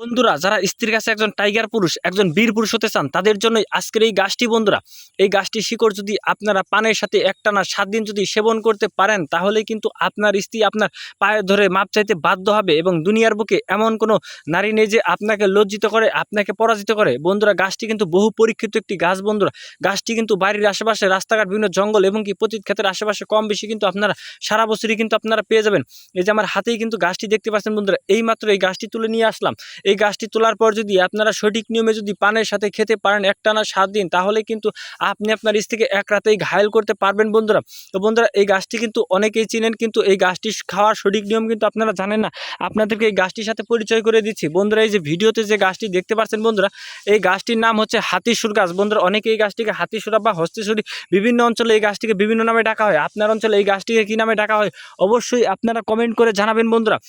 বন্ধুরা, যারা স্ত্রীর কাছে একজন টাইগার পুরুষ, একজন বীর পুরুষ হতে চান, তাদের জন্যই আজকের এই গাছটি। বন্ধুরা, এই গাছটির শিকড় যদি আপনারা পানের সাথে একটানা 7 দিন যদি সেবন করতে পারেন, তাহলে কিন্তু আপনার স্ত্রী আপনার পায়ে ধরে মাপ চাইতে বাধ্য হবে। এবং দুনিয়ার বুকে এমন কোনো নারী নেই যে আপনাকে লজ্জিত করে, আপনাকে পরাজিত করে। বন্ধুরা, গাছটি কিন্তু বহু পরীক্ষিত একটি গাছ। বন্ধুরা, গাছটি কিন্তু বাড়ির আশেপাশে, রাস্তাঘাট, বিভিন্ন জঙ্গল এবং কি পতিত ক্ষেতের আশেপাশে কম বেশি কিন্তু আপনারা সারা বছরই কিন্তু আপনারা পেয়ে যাবেন। এই যে আমার হাতেই কিন্তু গাছটি দেখতে পাচ্ছেন। বন্ধুরা, এইমাত্র এই গাছটি তুলে নিয়ে আসলাম। এই গাছটি তোলার পর যদি আপনারা সঠিক নিয়মে যদি পানের সাথে খেতে পারেন একটানা 7 দিন, তাহলে কিন্তু আপনি আপনার স্ত্রীকে এক রাতেই ঘায়েল করতে পারবেন। বন্ধুরা, তো বন্ধুরা, এই গাছটি কিন্তু অনেকেই চিনেন, কিন্তু এই গাছটি খাওয়ার সঠিক নিয়ম কিন্তু আপনারা জানেন না। আপনাদেরকে এই গাছটির সাথে পরিচয় করে দিচ্ছি। বন্ধুরা, এই যে ভিডিওতে যে গাছটি দেখতে পাচ্ছেন, বন্ধুরা, এই গাছটির নাম হচ্ছে হাতিসুর গাছ। বন্ধুরা, অনেকে এই গাছটিকে হাতিসুরা বা হস্তিসুরি, বিভিন্ন অঞ্চলে এই গাছটিকে বিভিন্ন নামে ডাকা হয়। আপনার অঞ্চলে এই গাছটিকে কী নামে ডাকা হয় অবশ্যই আপনারা কমেন্ট করে জানাবেন। বন্ধুরা,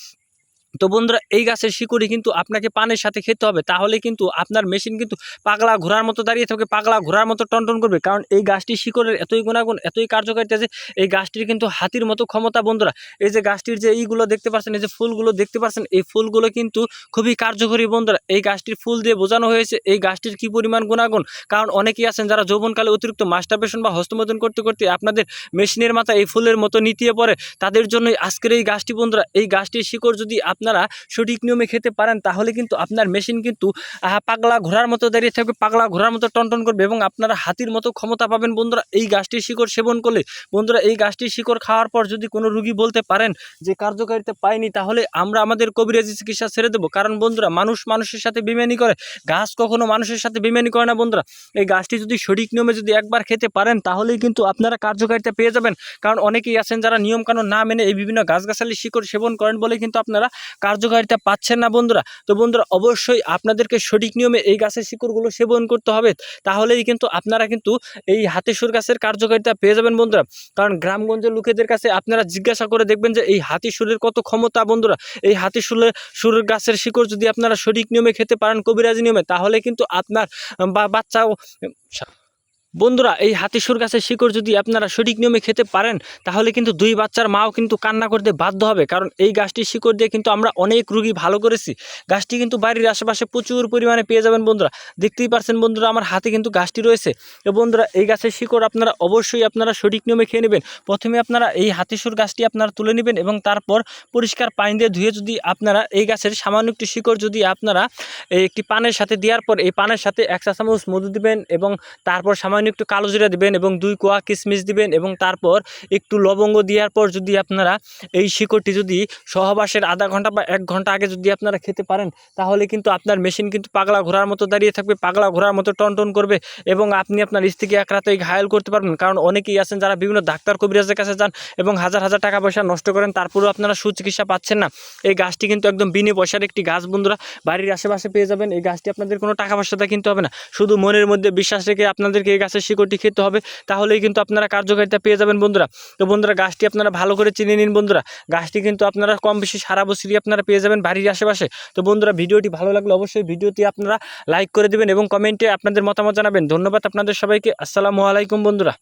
তো বন্ধুরা, এই গাছের শিকড়ি কিন্তু আপনাকে পানের সাথে খেতে হবে, তাহলে কিন্তু আপনার মেশিন কিন্তু পাগলা ঘোড়ার মতো দাঁড়িয়ে থাকবে, পাগলা ঘোড়ার মতো টনটন করবে। কারণ এই গাছটির শিকড়ের এতই গুণাগুণ, এতই কার্যকারিতা যে এই গাছটির কিন্তু হাতির মতো ক্ষমতা। বন্ধুরা, এই যে গাছটির যে এইগুলো দেখতে পাচ্ছেন, এই যে ফুলগুলো দেখতে পাচ্ছেন, এই ফুলগুলো কিন্তু খুবই কার্যকরী। বন্ধুরা, এই গাছটির ফুল দিয়ে বোঝানো হয়েছে এই গাছটির কী পরিমাণ গুণাগুণ। কারণ অনেকেই আছেন যারা যৌবনকালে অতিরিক্ত মাস্টারবেশন বা হস্তমৈথুন করতে করতে আপনাদের মেশিনের মাথা এই ফুলের মতো নিতিয়ে পড়ে, তাদের জন্যই আজকের এই গাছটি। বন্ধুরা, এই গাছটির শিকড় যদি আপনারা সঠিক নিয়মে খেতে পারেন, তাহলে কিন্তু আপনার মেশিন কিন্তু পাগলা ঘোড়ার মতো দাঁড়িয়ে থাকবে, পাগলা ঘোড়ার মতো টনটন করবে এবং আপনারা হাতির মতো ক্ষমতা পাবেন। বন্ধুরা, এই গাছটির শিকড় সেবন করলে, বন্ধুরা, এই গাছটির শিকড় খাওয়ার পর যদি কোনো রুগী বলতে পারেন যে কার্যকারিতা পায়নি, তাহলে আমরা আমাদের কবিরাজি চিকিৎসা ছেড়ে দেবো। কারণ বন্ধুরা, মানুষ মানুষের সাথে বেইমানি করে, গাছ কখনো মানুষের সাথে বেইমানি করে না। বন্ধুরা, এই গাছটি যদি সঠিক নিয়মে যদি একবার খেতে পারেন, তাহলেই কিন্তু আপনারা কার্যকারিতা পেয়ে যাবেন। কারণ অনেকেই আছেন যারা নিয়মকানুন না মেনে এই বিভিন্ন গাছগাছালি শিকড় সেবন করেন বলে কিন্তু আপনারা কার্যকারিতা পাচ্ছেন না। বন্ধুরা, তো বন্ধুরা, অবশ্যই আপনাদেরকে সঠিক নিয়মে এই গাছের শিকড়গুলো সেবন করতে হবে, তাহলেই কিন্তু আপনারা কিন্তু এই হাতিসুর গাছের কার্যকারিতা পেয়ে যাবেন। বন্ধুরা, কারণ গ্রামগঞ্জের লোকেদের কাছে আপনারা জিজ্ঞাসা করে দেখবেন যে এই হাতিসুরের কত ক্ষমতা। বন্ধুরা, এই হাতিসুরের গাছের শিকড় যদি আপনারা সঠিক নিয়মে খেতে পারেন, কবিরাজি নিয়মে, তাহলে কিন্তু আপনার বাচ্চাও। বন্ধুরা, এই হাতিসুর গাছের শিকড় যদি আপনারা সঠিক নিয়মে খেতে পারেন, তাহলে কিন্তু 2 বাচ্চার মাও কিন্তু কান্না করতে বাধ্য হবে। কারণ এই গাছটির শিকড় দিয়ে কিন্তু আমরা অনেক রুগী ভালো করেছি। গাছটি কিন্তু বাড়ির আশেপাশে প্রচুর পরিমাণে পেয়ে যাবেন। বন্ধুরা, দেখতেই পারছেন। বন্ধুরা, আমার হাতে কিন্তু গাছটি রয়েছে। তো বন্ধুরা, এই গাছের শিকড় আপনারা অবশ্যই আপনারা সঠিক নিয়মে খেয়ে নেবেন। প্রথমে আপনারা এই হাতিসুর গাছটি আপনারা তুলে নেবেন এবং তারপর পরিষ্কার পানি দিয়ে ধুয়ে যদি আপনারা এই গাছের সামান্য একটি শিকড় যদি আপনারা একটি পানের সাথে দেওয়ার পর এই পানের সাথে 1 চা চামচ মধু দিবেন এবং তারপর সামান্য একটু কালো জিরা দিবেন এবং 2 কোয়া কিশমিশ দিবেন এবং তারপর একটু লবঙ্গ দেওয়ার পর যদি আপনারা এই শিকড়টি যদি সহবাসের আধা ঘন্টা বা 1 ঘন্টা আগে যদি আপনারা খেতে পারেন, তাহলে কিন্তু আপনার মেশিন কিন্তু পাগলা ঘোড়ার মতো দাঁড়িয়ে থাকবে, পাগলা ঘোড়ার মতো টনটন করবে এবং আপনি আপনার স্ত্রীকে এক রাতেই ঘায়েল করতে পারবেন। কারণ অনেকেই আছেন যারা বিভিন্ন ডাক্তার কবিরাজের কাছে যান এবং হাজার হাজার টাকা পয়সা নষ্ট করেন, তারপরেও আপনারা সুচিকিৎসা পাচ্ছেন না। এই গাছটি কিন্তু একদম বিনে পয়সার একটি গাছ। বন্ধুরা, বাড়ির আশেপাশে পেয়ে যাবেন। এই গাছটি আপনাদের কোনো টাকা পয়সাটা কিনতে হবে না, শুধু মনের মধ্যে বিশ্বাস রেখে আপনাদেরকে এই গাছের শিকড়টি খেতে হবে, তাহলেই কিন্তু আপনারা কার্যকারিতা পেয়ে যাবেন। বন্ধুরা, তো বন্ধুরা, গাছটি আপনারা ভালো করে চিনে নিন। বন্ধুরা, গাছটি কিন্তু আপনারা কম বেশি সারা বছরই আপনারা পেয়ে যাবেন বাড়ির আশেপাশে। তো বন্ধুরা, ভিডিওটি ভালো লাগলে অবশ্যই ভিডিওটি আপনারা লাইক করে দেবেন এবং কমেন্টে আপনাদের মতামত জানাবেন। ধন্যবাদ আপনাদের সবাইকে। আসসালামু আলাইকুম। বন্ধুরা।